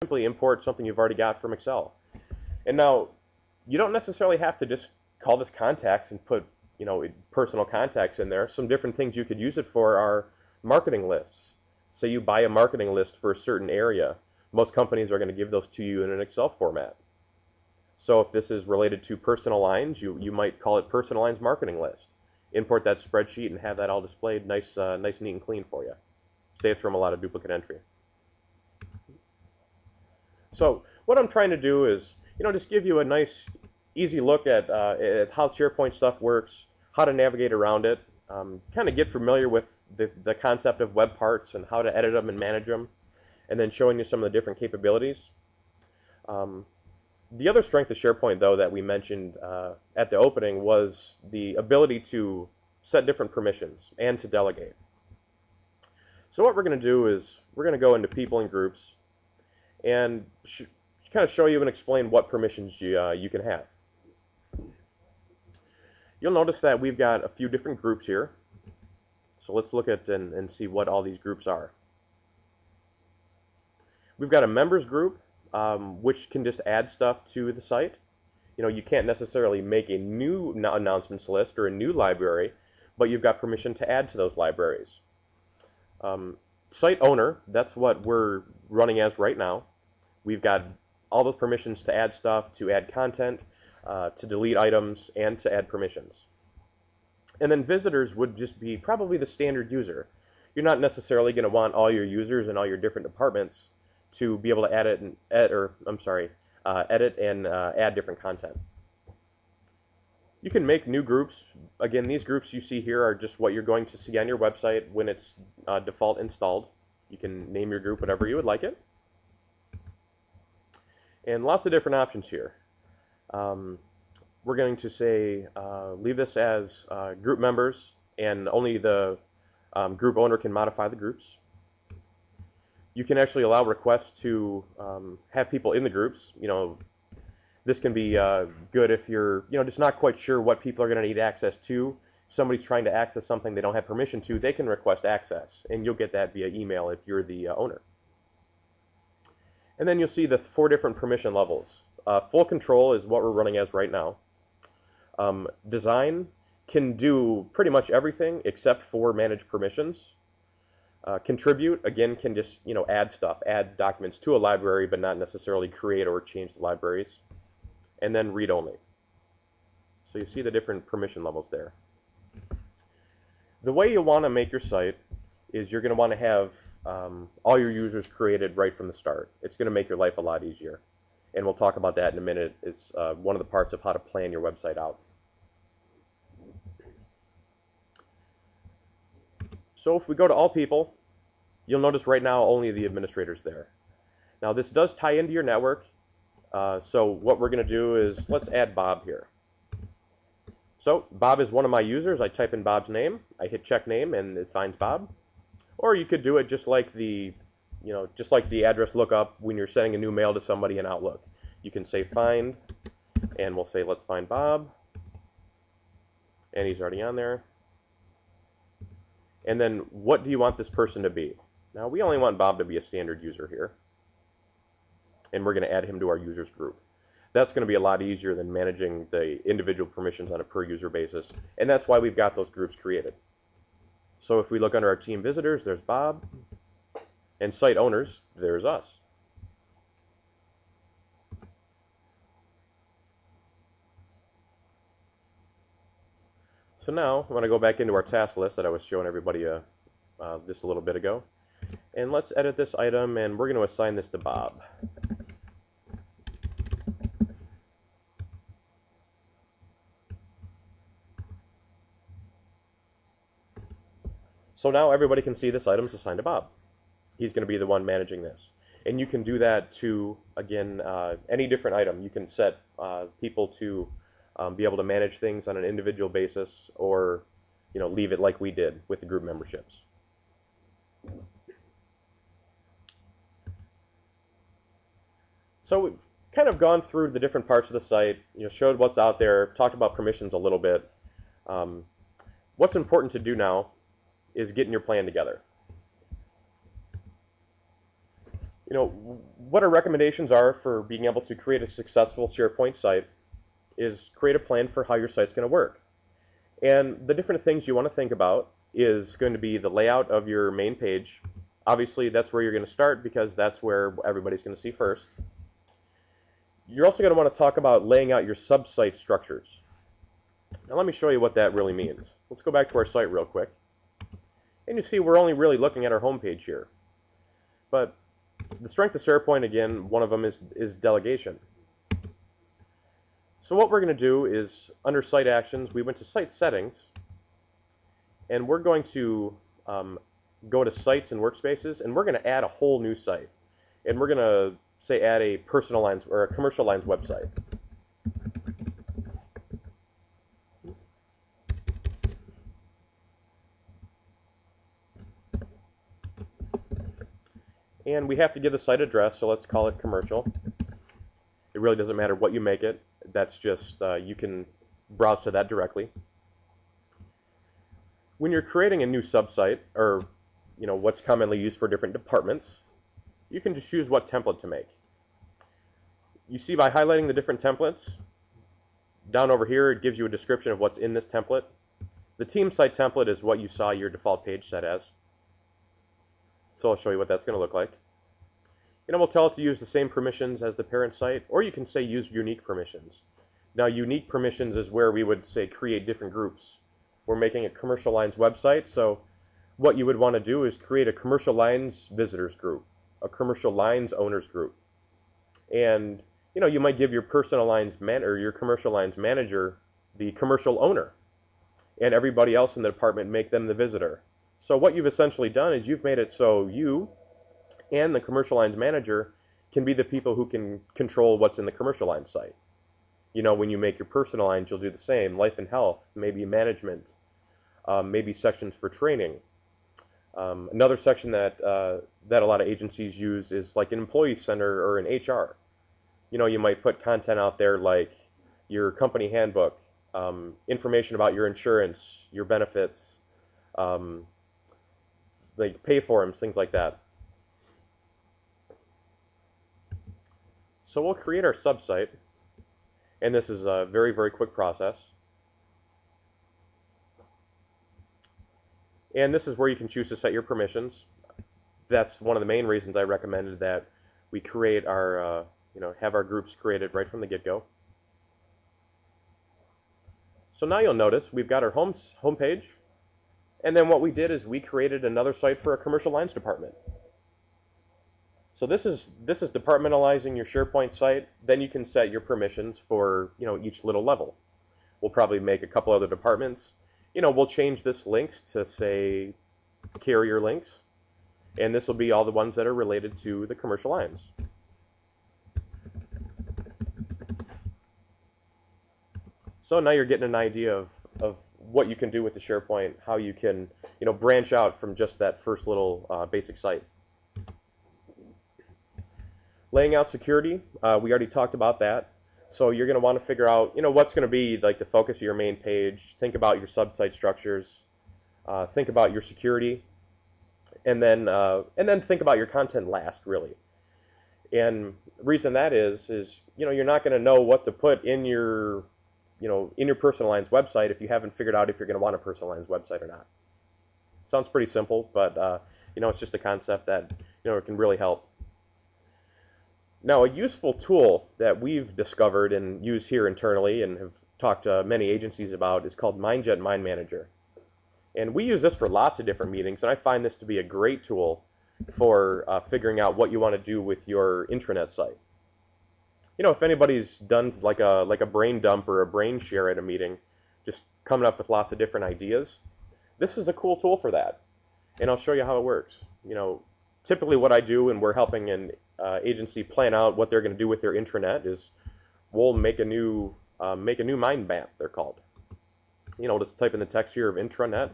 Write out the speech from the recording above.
simply import something you've already got from Excel. And now, you don't necessarily have to just call this contacts and put, personal contacts in there. Some different things you could use it for are marketing lists. Say you buy a marketing list for a certain area. Most companies are going to give those to you in an Excel format. So if this is related to personal lines, you might call it personal lines marketing list. Import that spreadsheet and have that all displayed nice, neat and clean for you. Saves from a lot of duplicate entry. So what I'm trying to do is, just give you a nice, easy look at how SharePoint stuff works, how to navigate around it, kind of get familiar with the concept of web parts and how to edit them and manage them, and then showing you some of the different capabilities. The other strength of SharePoint, though, that we mentioned at the opening was the ability to set different permissions and to delegate. So what we're going to do is we're going to go into people and groups and kind of show you and explain what permissions you can have. You'll notice that we've got a few different groups here. So let's look at and see what all these groups are. We've got a members group, which can just add stuff to the site. You can't necessarily make a new announcements list or a new library, but you've got permission to add to those libraries. Site owner, that's what we're running as right now. We've got all those permissions to add stuff, to add content, to delete items, and to add permissions. And then visitors would just be probably the standard user. You're not necessarily going to want all your users and all your different departments to be able to edit and add different content. You can make new groups. Again, these groups you see here are just what you're going to see on your website when it's default installed. You can name your group whatever you would like it. And lots of different options here. We're going to say leave this as group members, and only the group owner can modify the groups. You can actually allow requests to have people in the groups. This can be good if you're just not quite sure what people are going to need access to. If somebody's trying to access something they don't have permission to, they can request access, and you'll get that via email if you're the owner. And then you'll see the 4 different permission levels. Full control is what we're running as right now. Design can do pretty much everything except for manage permissions. Contribute, again, can just add stuff, add documents to a library, but not necessarily create or change the libraries. And then read only. So you see the different permission levels there. The way you want to make your site is you're going to want to have all your users created right from the start. It's going to make your life a lot easier. And we'll talk about that in a minute. It's one of the parts of how to plan your website out. So if we go to all people, you'll notice right now only the administrator's there. Now this does tie into your network. So what we're going to do is let's add Bob here. So Bob is one of my users. I type in Bob's name. I hit check name and it finds Bob. Or you could do it just like the address lookup when you're sending a new mail to somebody in Outlook. You can say find, and we'll say let's find Bob. And he's already on there. And then what do you want this person to be? Now we only want Bob to be a standard user here. And we're going to add him to our users group. That's going to be a lot easier than managing the individual permissions on a per user basis. And that's why we've got those groups created. So if we look under our team visitors, there's Bob. And site owners, there's us. So now I'm going to go back into our task list that I was showing everybody just a little bit ago. And let's edit this item, and we're going to assign this to Bob. So now everybody can see this item is assigned to Bob. He's going to be the one managing this. And you can do that to, again, any different item. You can set people to be able to manage things on an individual basis, or leave it like we did with the group memberships. So we've kind of gone through the different parts of the site, showed what's out there, talked about permissions a little bit. What's important to do now is getting your plan together. What our recommendations are for being able to create a successful SharePoint site is create a plan for how your site's going to work. And the different things you want to think about is going to be the layout of your main page. Obviously, that's where you're going to start because that's where everybody's going to see first. You're also going to want to talk about laying out your sub-site structures. Now let me show you what that really means. Let's go back to our site real quick. And you see we're only really looking at our home page here. But the strength of SharePoint, again, one of them is delegation. So what we're going to do is, under Site Actions, we went to Site Settings, and we're going to go to Sites and Workspaces, and we're going to add a whole new site. And we're going to, say, add a personal lines or a commercial lines website. And we have to give the site address, so let's call it commercial. It really doesn't matter what you make it. That's just, you can browse to that directly. When you're creating a new subsite, or what's commonly used for different departments, you can just choose what template to make. You see by highlighting the different templates, down over here it gives you a description of what's in this template. The team site template is what you saw your default page set as. So I'll show you what that's going to look like. We'll tell it to use the same permissions as the parent site, or you can say use unique permissions. Now, unique permissions is where we would say create different groups. We're making a commercial lines website, so what you would want to do is create a commercial lines visitors group, a commercial lines owners group. And you might give your personal lines or your commercial lines manager the commercial owner, and everybody else in the department make them the visitor. So what you've essentially done is you've made it so you and the commercial lines manager can be the people who can control what's in the commercial lines site. When you make your personal lines, you'll do the same. Life and health, maybe management, maybe sections for training. Another section that a lot of agencies use is like an employee center or an HR. You might put content out there like your company handbook, information about your insurance, your benefits, like pay forms, things like that. So we'll create our subsite, and this is a very, very quick process. And this is where you can choose to set your permissions. That's one of the main reasons I recommended that we create our, have our groups created right from the get-go. So now you'll notice we've got our home page, and then what we did is we created another site for a commercial lines department. So this is departmentalizing your SharePoint site. Then you can set your permissions for each little level. We'll probably make a couple other departments. We'll change this links to say carrier links, and this will be all the ones that are related to the commercial lines. So now you're getting an idea of what you can do with the SharePoint, how you can branch out from just that first little basic site. Laying out security, we already talked about that. So you're going to want to figure out, what's going to be like the focus of your main page. Think about your sub-site structures. Think about your security, and then think about your content last, really. And the reason that is you're not going to know what to put in your in your personal lines website if you haven't figured out if you're going to want a personal lines website or not. Sounds pretty simple, but it's just a concept that it can really help. Now, a useful tool that we've discovered and use here internally and have talked to many agencies about is called Mindjet Mindmanager. And we use this for lots of different meetings, and I find this to be a great tool for figuring out what you want to do with your intranet site. If anybody's done like a brain dump or a brain share at a meeting, just coming up with lots of different ideas, this is a cool tool for that. And I'll show you how it works. Typically what I do when we're helping an agency plan out what they're going to do with their intranet is we'll make a new mind map, they're called. Just type in the text here of intranet,